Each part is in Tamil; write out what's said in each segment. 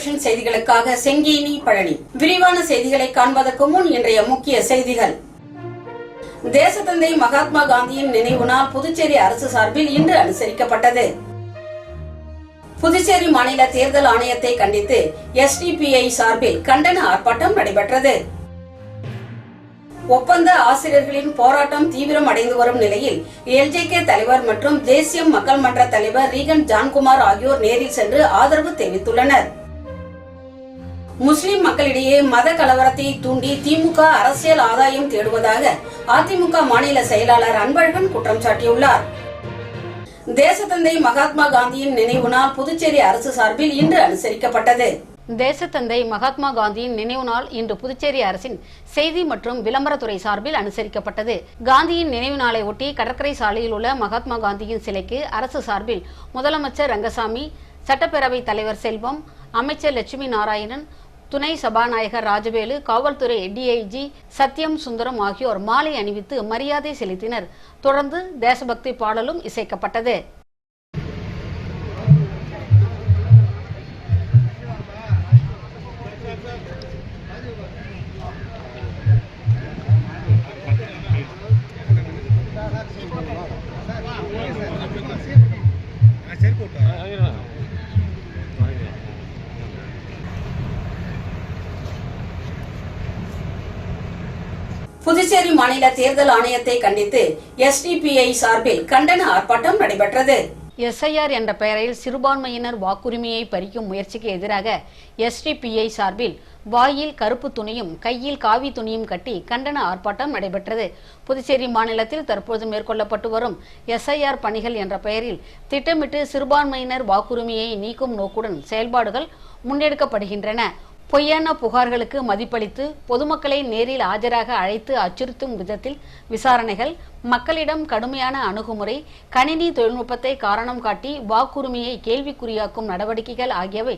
தூர்தர்ஷன் செய்திகளுக்காக செங்கேனி பழனி. விரிவான செய்திகளை காண்பதற்கு முன் இன்றைய முக்கிய செய்திகள். தேசத்தந்தை மகாத்மா காந்தியின் நினைவு நாள் புதுச்சேரி அரசு சார்பில் இன்று அனுசரிக்கப்பட்டது. புதுச்சேரி மாநில தேர்தல் ஆணையத்தை கண்டித்து SDPI சார்பில் கண்டன ஆர்ப்பாட்டம் நடைபெற்றது. ஒப்பந்த ஆசிரியர்களின் போராட்டம் தீவிரம் அடைந்து வரும் நிலையில் LJK தலைவர் மற்றும் தேசிய மக்கள் மன்ற தலைவர் ரீகன் ஜான்குமார் ஆகியோர் நேரில் சென்று ஆதரவு தெரிவித்துள்ளனர். முஸ்லிம் மக்களிடையே மத கலவரத்தை தூண்டி திமுக அரசியல் ஆதாயம் தேடுவதாக அதிமுக மாநில செயலாளர் அன்பழகன் குற்றம் சாட்டியுள்ளார். தேசத்தந்தை மகாத்மா காந்தியின் நினைவு நாள் புதுச்சேரி அரசு சார்பில் இன்று அனுசரிக்கப்பட்டது. தேசத்தந்தை மகாத்மா காந்தியின் நினைவு நாள் இன்று புதுச்சேரி அரசின் செய்தி மற்றும் விளம்பரத்துறை சார்பில் அனுசரிக்கப்பட்டது. காந்தியின் நினைவு நாளை ஒட்டி கடற்கரை சாலையில் உள்ள மகாத்மா காந்தியின் சிலைக்கு அரசு சார்பில் முதலமைச்சர் ரங்கசாமி, சட்டப்பேரவைத் தலைவர் செல்வம், அமைச்சர் லட்சுமி நாராயணன், துணை சபாநாயகர் ராஜவேலு, காவல்துறை DIG சத்யம் சுந்தரம் ஆகியோர் மாலை அணிவித்து மரியாதை செலுத்தினர். தொடர்ந்து தேசபக்தி பாடலும் இசைக்கப்பட்டது. புதுச்சேரி மாநில தேர்தல் ஆணையத்தை கண்டித்து SDPI சார்பில் கண்டன ஆர்ப்பாட்டம் நடைபெற்றது. SIR என்ற பெயரில் சிறுபான்மையினர் வாக்குரிமையை பறிக்கும் முயற்சிக்கு எதிராக SDPI சார்பில் வாயில் கருப்பு துணியும் கையில் காவி துணியும் கட்டி கண்டன ஆர்ப்பாட்டம் நடைபெற்றது. புதுச்சேரி மாநிலத்தில் தற்போது மேற்கொள்ளப்பட்டு வரும் SIR பணிகள் என்ற பெயரில் திட்டமிட்டு சிறுபான்மையினர் வாக்குரிமையை நீக்கும் நோக்குடன் செயல்பாடுகள் முன்னெடுக்கப்படுகின்றன. பொய்யான புகார்களுக்கு மதிப்பளித்து பொதுமக்களை நேரில் ஆஜராக அழைத்து அச்சுறுத்தும் விதத்தில் விசாரணைகள், மக்களிடம் கடுமையான அணுகுமுறை, கணினி தொழில்நுட்பத்தை காரணம் காட்டி வாக்குரிமையை கேள்விக்குறியாக்கும் நடவடிக்கைகள் ஆகியவை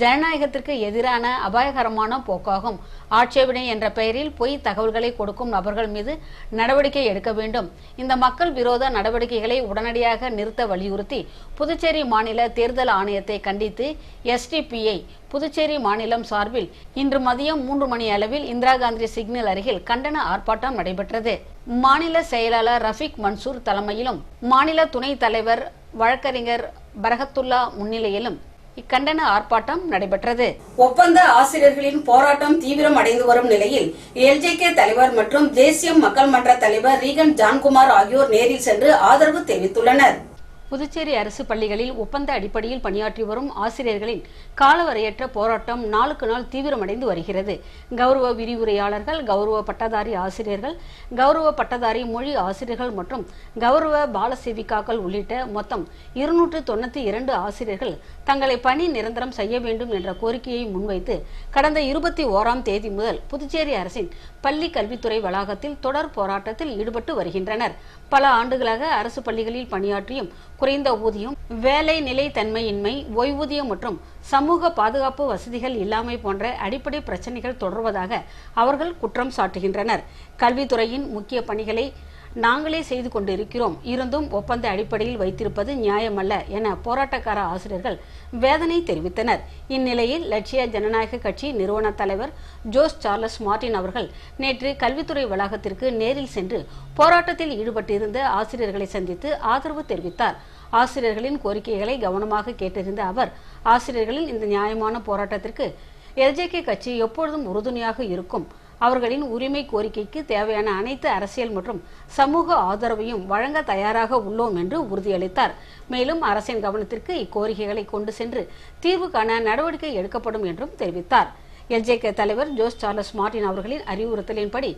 ஜனநாயகத்திற்கு எதிரான அபாயகரமான போக்காகும். ஆட்சேபனை என்ற பெயரில் பொய் தகவல்களை கொடுக்கும் நபர்கள் மீது நடவடிக்கை எடுக்க வேண்டும். இந்த மக்கள் விரோத நடவடிக்கைகளை உடனடியாக நிறுத்த வலியுறுத்தி புதுச்சேரி மாநில தேர்தல் ஆணையத்தை கண்டித்து SDPI புதுச்சேரி மாநிலம் சார்பில் இன்று மதியம் 3 மணி அளவில் இந்திரா காந்தி சிக்னல் அருகில் கண்டன ஆர்ப்பாட்டம் நடைபெற்றது. மாநில செயலாளர் ரஃபீக் மன்சூர் தலைமையிலும் மாநில துணைத் தலைவர் வழக்கறிஞர் பரகத்துல்லா முன்னிலையிலும் இக்கண்டன ஆர்ப்பாட்டம் நடைபெற்றது. ஒப்பந்த ஆசிரியர்களின் போராட்டம் தீவிரம் அடைந்து வரும் நிலையில் LJK தலைவர் மற்றும் தேசிய மக்கள் மன்ற தலைவர் ரீகன் ஜான்குமார் ஆகியோர் நேரில் சென்று ஆதரவு தெரிவித்துள்ளனர். புதுச்சேரி அரசு பள்ளிகளில் ஒப்பந்த அடிப்படையில் பணியாற்றி வரும் ஆசிரியர்களின் காலவரையற்ற போராட்டம் நாளுக்கு நாள் தீவிரமடைந்து வருகிறது. கௌரவ விரிவுரையாளர்கள், கௌரவ பட்டதாரி ஆசிரியர்கள், கௌரவ பட்டதாரி மொழி ஆசிரியர்கள் மற்றும் கௌரவ பாலசேவிகாக்கள் உள்ளிட்ட மொத்தம் 292 ஆசிரியர்கள் தங்களை பணி நிரந்தரம் செய்ய வேண்டும் என்ற கோரிக்கையை முன்வைத்து கடந்த 21ஆம் தேதி முதல் புதுச்சேரி அரசின் பள்ளி கல்வித்துறை வளாகத்தில் தொடர் போராட்டத்தில் ஈடுபட்டு வருகின்றனர். பல ஆண்டுகளாக அரசு பள்ளிகளில் பணியாற்றியும் குறைந்த ஊதியம், வேலை நிலை தன்மையின்மை, ஓய்வூதியம் மற்றும் சமூக பாதுகாப்பு வசதிகள் இல்லாமை போன்ற அடிப்படை பிரச்சனைகள் தொடர்வதாக அவர்கள் குற்றம் சாட்டுகின்றனர். கல்வித்துறையின் முக்கிய பணிகளை நாங்களே செய்து கொண்டிருக்கிறோம், இருந்தும் ஒப்பந்த அடிப்படையில் வைத்திருப்பது நியாயமல்ல என போராட்டக்கார ஆசிரியர்கள் வேதனை தெரிவித்தனர். இந்நிலையில் லட்சிய ஜனநாயக கட்சி நிறுவன தலைவர் ஜோஸ் சார்லஸ் மார்டின் அவர்கள் நேற்று கல்வித்துறை வளாகத்திற்கு நேரில் சென்று போராட்டத்தில் ஈடுபட்டிருந்த ஆசிரியர்களை சந்தித்து ஆதரவு தெரிவித்தார். ஆசிரியர்களின் கோரிக்கைகளை கவனமாக கேட்டறிந்த அவர், ஆசிரியர்களின் இந்த நியாயமான போராட்டத்திற்கு LJK கட்சி எப்பொழுதும் உறுதுணையாக இருக்கும், அவர்களின் உரிமை கோரிக்கைக்கு தேவையான அனைத்து அரசியல் மற்றும் சமூக ஆதரவையும் வழங்க தயாராக உள்ளோம் என்று உறுதியளித்தார். மேலும் அரசின் கவனத்திற்கு இக்கோரிக்கைகளை கொண்டு சென்று தீர்வு காண நடவடிக்கை எடுக்கப்படும் என்றும் தெரிவித்தார். LJK தலைவர் ஜோஸ் சார்லஸ் மார்டின் அவர்களின் அறிவுறுத்தலின்படி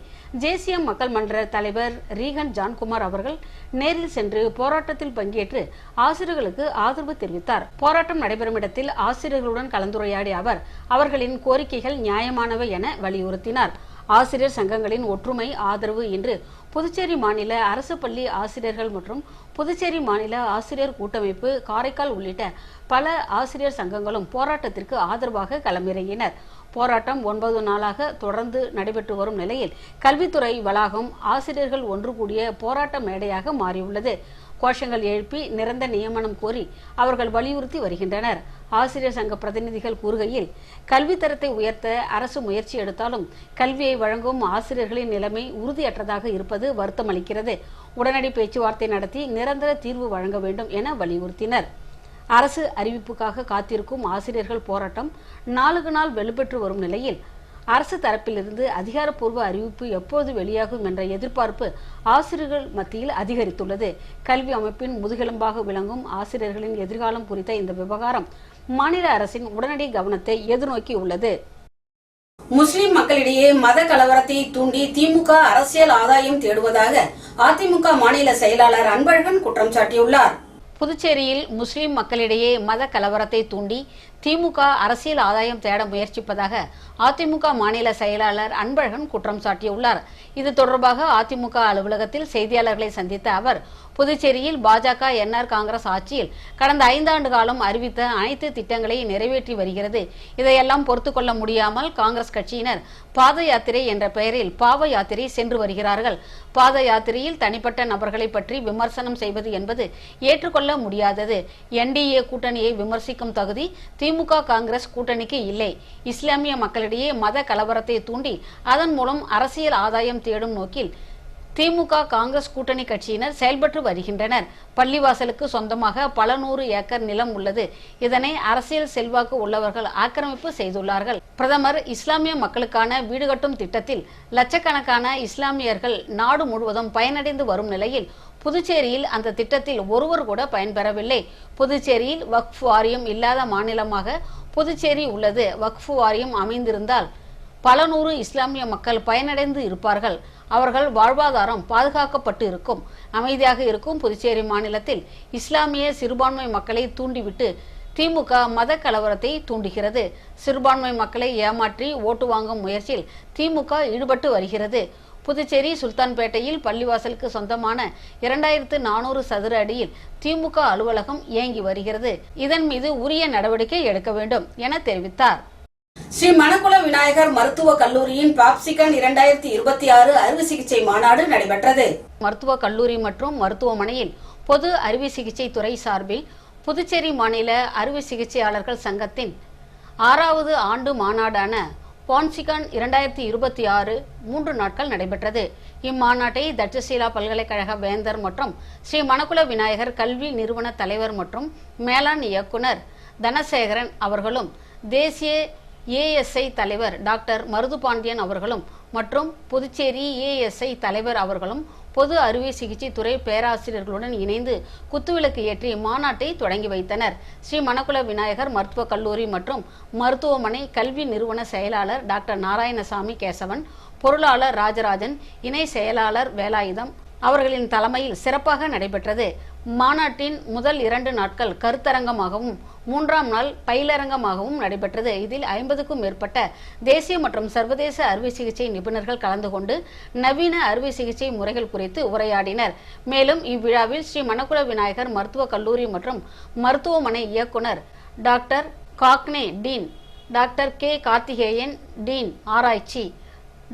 தேசிய மக்கள் மன்ற தலைவர் ரீகன் ஜான்குமார் அவர்கள் நேரில் சென்று போராட்டத்தில் பங்கேற்று ஆசிரியர்களுக்கு ஆதரவு தெரிவித்தார். போராட்டம் நடைபெறும் இடத்தில் ஆசிரியர்களுடன் கலந்துரையாடிய அவர் அவர்களின் கோரிக்கைகள் நியாயமானவை என வலியுறுத்தினார். ஆசிரியர் சங்கங்களின் ஒற்றுமை ஆதரவு இன்று புதுச்சேரி மாநில அரசு பள்ளி ஆசிரியர்கள் மற்றும் புதுச்சேரி மாநில ஆசிரியர் கூட்டமைப்பு, காரைக்கால் உள்ளிட்ட பல ஆசிரியர் சங்கங்களும் போராட்டத்திற்கு ஆதரவாக களமிறங்கினர். போராட்டம் 9 நாளாக தொடர்ந்து நடைபெற்று வரும் நிலையில் கல்வித்துறை வளாகம் ஆசிரியர்கள் ஒன்று கூடிய போராட்ட மேடையாக மாறியுள்ளது. கோஷங்கள் எழுப்பி நிரந்தர நியமனம் கோரி அவர்கள் வலியுறுத்தி வருகின்றனர். ஆசிரியர் சங்க பிரதிநிதிகள் கூறுகையில், கல்வித்தரத்தை உயர்த்த அரசு முயற்சி எடுத்தாலும் கல்வியை வழங்கும் ஆசிரியர்களின் நிலைமை உறுதியற்றதாக இருப்பது வருத்தம் அளிக்கிறது. உடனடி பேச்சுவார்த்தை நடத்தி நிரந்தர தீர்வு வழங்க வேண்டும் என வலியுறுத்தினர். அரசு அறிவிப்புக்காக காத்திருக்கும் ஆசிரியர்கள் போராட்டம் நாளுக்கு நாள் வலுப்பெற்று வரும் நிலையில் அரசு தரப்பிலிருந்து அதிகாரப்பூர்வ அறிவிப்பு எப்போது வெளியாகும் என்ற எதிர்பார்ப்பு ஆசிரியர்கள் மத்தியில் அதிகரித்துள்ளது. கல்வி அமைப்பின் முதுகெலும்பாக விளங்கும் ஆசிரியர்களின் எதிர்காலம் குறித்த இந்த விவகாரம் மாநில அரசின் உடனடி கவனத்தை எதிர்நோக்கியுள்ளது. முஸ்லிம் மக்களிடையே மத கலவரத்தை தூண்டி திமுக அரசியல் ஆதாயம் தேடுவதாக அதிமுக மாநில செயலாளர் அன்பழகன் குற்றம் சாட்டியுள்ளார். புதுச்சேரியில் முஸ்லிம் மக்களிடையே மத கலவரத்தை தூண்டி திமுக அரசியல் ஆதாயம் தேட முயற்சிப்பதாக அதிமுக மாநில செயலாளர் அன்பழகன் குற்றம் சாட்டியுள்ளார். இது தொடர்பாக அதிமுக அலுவலகத்தில் செய்தியாளர்களை சந்தித்த அவர், புதுச்சேரியில் பாஜக என்ஆர் காங்கிரஸ் ஆட்சியில் கடந்த 5 ஆண்டு காலம் அறிவித்த அனைத்து திட்டங்களை நிறைவேற்றி வருகிறது. இதையெல்லாம் பொறுத்துக் கொள்ள முடியாமல் காங்கிரஸ் கட்சியினர் பாத யாத்திரை என்ற பெயரில் பாவ யாத்திரை சென்று வருகிறார்கள். பாத யாத்திரையில் தனிப்பட்ட நபர்களை பற்றி விமர்சனம் செய்வது என்பது ஏற்றுக்கொள்ள முடியாதது. என்டிஏ கூட்டணியை விமர்சிக்கும் தகுதி திமுக காங்கிரஸ் கூட்டணிக்கு இல்லை. இஸ்லாமிய மக்களிடையே மத கலவரத்தை தூண்டி அதன் மூலம் அரசியல் ஆதாயம் தேடும் நோக்கில் திமுக காங்கிரஸ் கூட்டணி கட்சியினர் செயல்பட்டு வருகின்றனர். பள்ளிவாசலுக்கு சொந்தமாக பல 100 ஏக்கர் நிலம் உள்ளது. இதனை அரசியல் செல்வாக்கு உள்ளவர்கள் ஆக்கிரமிப்பு செய்துள்ளார்கள். பிரதமர் இஸ்லாமிய மக்களுக்கான வீடு கட்டும் திட்டத்தில் லட்சக்கணக்கான இஸ்லாமியர்கள் நாடு முழுவதும் பயனடைந்து வரும் நிலையில் புதுச்சேரியில் அந்த திட்டத்தில் ஒருவர் கூட பயன்பெறவில்லை. புதுச்சேரியில் வக்ஃப் வாரியம் இல்லாத மாநிலமாக புதுச்சேரி உள்ளது. வக்ஃப் வாரியம் அமைந்திருந்தால் பல 100 இஸ்லாமிய மக்கள் பயனடைந்து இருப்பார்கள். அவர்கள் வாழ்வாதாரம் பாதுகாக்கப்பட்டு இருக்கும். அமைதியாக இருக்கும் புதுச்சேரி மாநிலத்தில் இஸ்லாமிய சிறுபான்மை மக்களை தூண்டிவிட்டு திமுக மத கலவரத்தை தூண்டுகிறது. சிறுபான்மை மக்களை ஏமாற்றி ஓட்டு வாங்கும் முயற்சியில் திமுக ஈடுபட்டு வருகிறது. புதுச்சேரி சுல்தான்பேட்டையில் பள்ளிவாசலுக்கு சொந்தமான 2400 சதுர அடியில் திமுக அலுவலகம் இயங்கி வருகிறது. இதன் மீது உரிய நடவடிக்கை எடுக்க வேண்டும் என தெரிவித்தார். ஸ்ரீ மணக்குள விநாயகர் மருத்துவ கல்லூரியின் பாப்சிகன் 2026 அறுவை சிகிச்சை மாநாடு நடைபெற்றது. மருத்துவ கல்லூரி மற்றும் மருத்துவமனையில் பொது அறுவை சிகிச்சை துறை சார்பில் புதுச்சேரி மாநில அறுவை சிகிச்சையாளர்கள் சங்கத்தின் 6வது ஆண்டு மாநாடான பாப்சிகன் 2026 3 நாட்கள் நடைபெற்றது. இம்மாநாட்டை தட்சசீலா பல்கலைக்கழக வேந்தர் மற்றும் ஸ்ரீ மணக்குள விநாயகர் கல்வி நிறுவன தலைவர் மற்றும் மேலாண் இயக்குனர் தனசேகரன் அவர்களும், தேசிய ஏஎஸ்ஐ தலைவர் டாக்டர் மருதுபாண்டியன் அவர்களும் மற்றும் புதுச்சேரி ஏஎஸ்ஐ தலைவர் அவர்களும் பொது அறுவை சிகிச்சை துறை பேராசிரியர்களுடன் இணைந்து குத்துவிளக்கு ஏற்றி மாநாட்டை தொடங்கி வைத்தனர். ஸ்ரீ மணக்குள விநாயகர் மருத்துவக் கல்லூரி மற்றும் மருத்துவமனை கல்வி நிறுவன செயலாளர் டாக்டர் நாராயணசாமி கேசவன், பொருளாளர் ராஜராஜன், இணை செயலாளர் வேலாயுதம் அவர்களின் தலைமையில் சிறப்பாக நடைபெற்றது. மாநாட்டின் முதல் 2 நாட்கள் கருத்தரங்கமாகவும் 3ஆம் நாள் பயிலரங்கமாகவும் நடைபெற்றது. இதில் 50க்கும் மேற்பட்ட தேசிய மற்றும் சர்வதேச அறுவை சிகிச்சை நிபுணர்கள் கலந்து கொண்டு நவீன அறுவை சிகிச்சை முறைகள் குறித்து உரையாடினர். மேலும் இவ்விழாவில் ஸ்ரீ மணக்குள விநாயகர் மருத்துவக் கல்லூரி மற்றும் மருத்துவமனை இயக்குனர் டாக்டர் காக்னே dean, doctor K Karthikeyan dean ஆராய்ச்சி,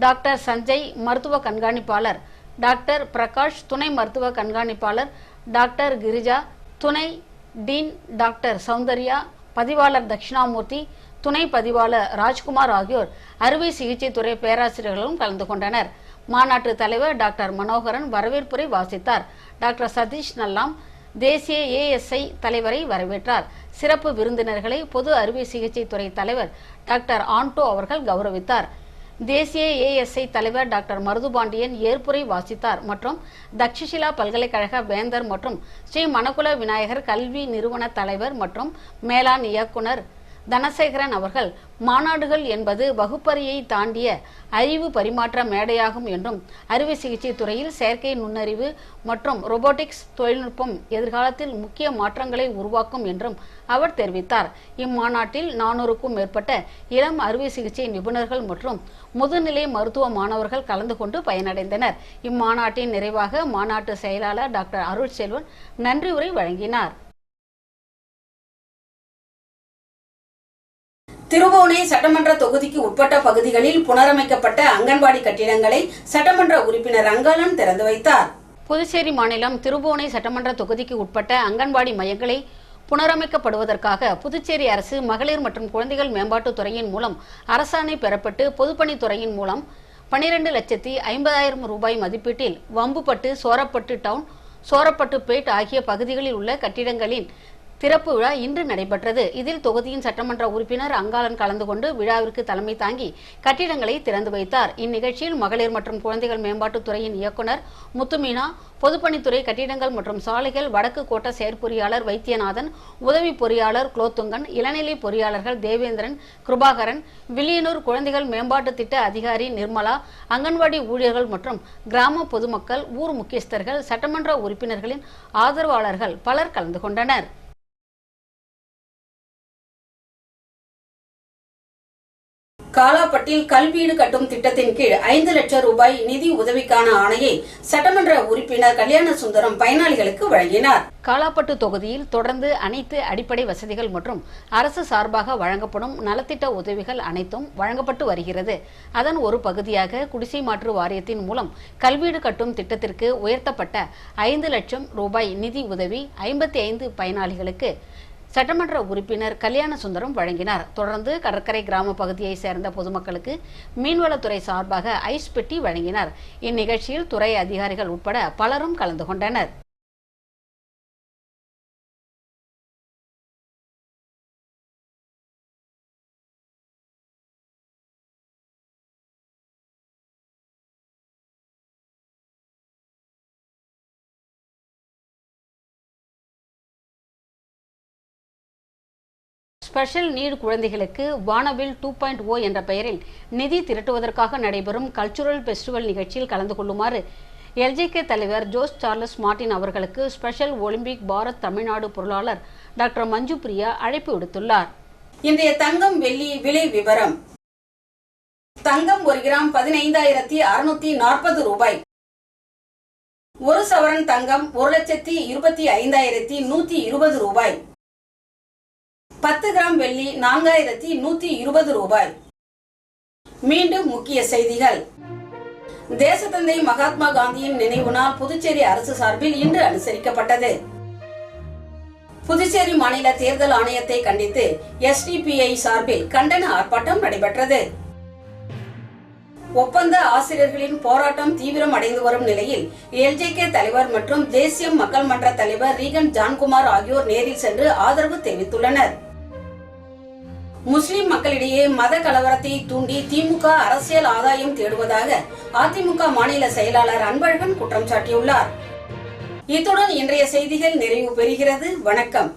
டாக்டர் சஞ்சய் மருத்துவ கண்காணிப்பாளர், டாக்டர் பிரகாஷ் துணை மருத்துவ கண்காணிப்பாளர், டாக்டர் கிரிஜா துணை டீன், டாக்டர் சௌந்தர்யா, பதிவாளர் தட்சிணாமூர்த்தி, துணை பதிவாளர் ராஜ்குமார் ஆகியோர் அறுவை சிகிச்சை துறை பேராசிரியர்களும் கலந்து கொண்டனர். மாநாட்டு தலைவர் டாக்டர் மனோகரன் வரவேற்புரை வாசித்தார். டாக்டர் சதீஷ் நல்லாம் தேசிய ஏஎஸ்ஐ தலைவரை வரவேற்றார். சிறப்பு விருந்தினர்களை பொது அறுவை சிகிச்சை துறை தலைவர் டாக்டர் ஆண்டோ அவர்கள் கௌரவித்தார். தேசிய ஏஎஸ்ஐ தலைவர் டாக்டர் மருதுபாண்டியன் ஏற்புரை வாசித்தார் மற்றும் தட்சசீலா பல்கலைக்கழக வேந்தர் மற்றும் ஸ்ரீ மணக்குள விநாயகர் கல்வி நிறுவன தலைவர் மற்றும் மேலாண் இயக்குனர் தனசேகரன் அவர்கள், மாநாடுகள் என்பது வகுப்பறையை தாண்டிய அறிவு பரிமாற்ற மேடையாகும் என்றும், அறுவை சிகிச்சை துறையில் செயற்கை நுண்ணறிவு மற்றும் ரோபோட்டிக்ஸ் தொழில்நுட்பம் எதிர்காலத்தில் முக்கிய மாற்றங்களை உருவாக்கும் என்றும் அவர் தெரிவித்தார். இம்மாநாட்டில் 400க்கும் மேற்பட்ட இளம் அறுவை சிகிச்சை நிபுணர்கள் மற்றும் முதுநிலை மருத்துவ மாணவர்கள் கலந்து கொண்டு பயனடைந்தனர். இம்மாநாட்டின் நிறைவாக மாநாட்டு செயலாளர் டாக்டர் அருள் செல்வன் நன்றி உரை வழங்கினார். திருபுவனை சட்டமன்ற தொகுதிக்கு உட்பட்ட பகுதிகளில் புனரமைக்கப்பட்ட அங்கன்வாடி கட்டிடங்களை சட்டமன்ற உறுப்பினர் அங்காளன் திறந்து வைத்தார். புதுச்சேரி மாநிலம் திருபுவனை சட்டமன்ற தொகுதிக்கு உட்பட்ட அங்கன்வாடி மையங்களை புனரமைக்கப்படுவதற்காக புதுச்சேரி அரசு மகளிர் மற்றும் குழந்தைகள் மேம்பாட்டுத் துறையின் மூலம் அரசாணை பெறப்பட்டு பொதுப்பணித்துறையின் மூலம் 12,50,000 ரூபாய் மதிப்பீட்டில் வம்புப்பட்டு, சோரப்பட்டு டவுன், சோரப்பட்டு பேட் ஆகிய பகுதிகளில் உள்ள கட்டிடங்களின் திறப்பு விழா இன்று நடைபெற்றது. இதில் தொகுதியின் சட்டமன்ற உறுப்பினர் அங்காளன் கலந்து கொண்டு விழாவிற்கு தலைமை தாங்கி கட்டிடங்களை திறந்து வைத்தார். இந்நிகழ்ச்சியில் மகளிர் மற்றும் குழந்தைகள் மேம்பாட்டுத் துறையின் இயக்குநர் முத்துமீனா, பொதுப்பணித்துறை கட்டிடங்கள் மற்றும் சாலைகள் வடக்கு கோட்ட செயற்பொறியாளர் வைத்தியநாதன், உதவி பொறியாளர் குலோத்துங்கன், இளநிலை பொறியாளர்கள் தேவேந்திரன், கிருபாகரன், வில்லியனூர் குழந்தைகள் மேம்பாட்டு திட்ட அதிகாரி நிர்மலா, அங்கன்வாடி ஊழியர்கள் மற்றும் கிராம பொதுமக்கள், ஊர் முக்கியஸ்தர்கள், சட்டமன்ற உறுப்பினர்களின் ஆதரவாளர்கள் பலர் கலந்து கொண்டனர். காலாப்பட்டில் கல்வீடு கட்டும் திட்டத்தின் கீழ் 5 லட்சம் ரூபாய் நிதி உதவிக்கான ஆணையை சட்டமன்ற உறுப்பினர் கல்யாண சுந்தரம் பயனாளிகளுக்கு வழங்கினார். காலாப்பட்டு தொகுதியில் தொடர்ந்து அனைத்து அடிப்படை வசதிகள் மற்றும் அரசு சார்பாக வழங்கப்படும் நலத்திட்ட உதவிகள் அனைத்தும் வழங்கப்பட்டு வருகிறது. அதன் ஒரு பகுதியாக குடிசை மாற்று வாரியத்தின் மூலம் கல்வீடு கட்டும் திட்டத்திற்கு உயர்த்தப்பட்ட 5 லட்சம் ரூபாய் நிதி உதவி 55 பயனாளிகளுக்கு சட்டமன்ற உறுப்பினர் கல்யாண சுந்தரம் வழங்கினார். தொடர்ந்து கடற்கரை கிராம பகுதியை சேர்ந்த பொதுமக்களுக்கு மீன்வளத்துறை சார்பாக ஐஸ் பெட்டி வழங்கினார். இந்நிகழ்ச்சியில் துறை அதிகாரிகள் உட்பட பலரும் கலந்து கொண்டனர். ஸ்பெஷல் நீட் குழந்தைகளுக்கு வானவில் 2.0 என்ற பெயரில் நிதி திரட்டுவதற்காக நடைபெறும் கல்ச்சுரல் பெஸ்டிவல் நிகழ்ச்சியில் கலந்து கொள்ளுமாறு LJK தலைவர் ஜோஸ் சார்லஸ் மார்டின் அவர்களுக்கு ஸ்பெஷல் ஒலிம்பிக் பாரத் தமிழ்நாடு பொருளாளர் டாக்டர் மஞ்சு பிரியா அழைப்பு விடுத்துள்ளார். இன்றைய தங்கம் வெள்ளி விலை விவரம். தங்கம் 1 கிராம் 15,640 ரூபாய். 1 சவரன் தங்கம் 1,25,120 ரூபாய். 10 கிராம் வெள்ளி 4,120 ரூபாய். மீண்டும் முக்கிய செய்திகள். தேசத்தந்தை மகாத்மா காந்தியின் நினைவு நாள் புதுச்சேரி அரசு சார்பில் இன்று அனுசரிக்கப்பட்டது. புதுச்சேரி மாநில தேர்தல் ஆணையத்தை கண்டித்து SDPI சார்பில் கண்டன ஆர்ப்பாட்டம் நடைபெற்றது. ஒப்பந்த ஆசிரியர்களின் போராட்டம் தீவிரம் அடைந்து வரும் நிலையில் LJK தலைவர் மற்றும் தேசிய மக்கள் மன்ற தலைவர் ரீகன் ஜான்குமார் ஆகியோர் நேரில் சென்று ஆதரவு தெரிவித்துள்ளனர். முஸ்லிம் மக்களிடையே மத கலவரத்தை தூண்டி திமுக அரசியல் ஆதாயம் தேடுவதாக அதிமுக மாநில செயலாளர் அன்பழகன் குற்றம் சாட்டியுள்ளார். இத்துடன் இன்றைய செய்திகள் நிறைவு பெறுகிறது. வணக்கம்.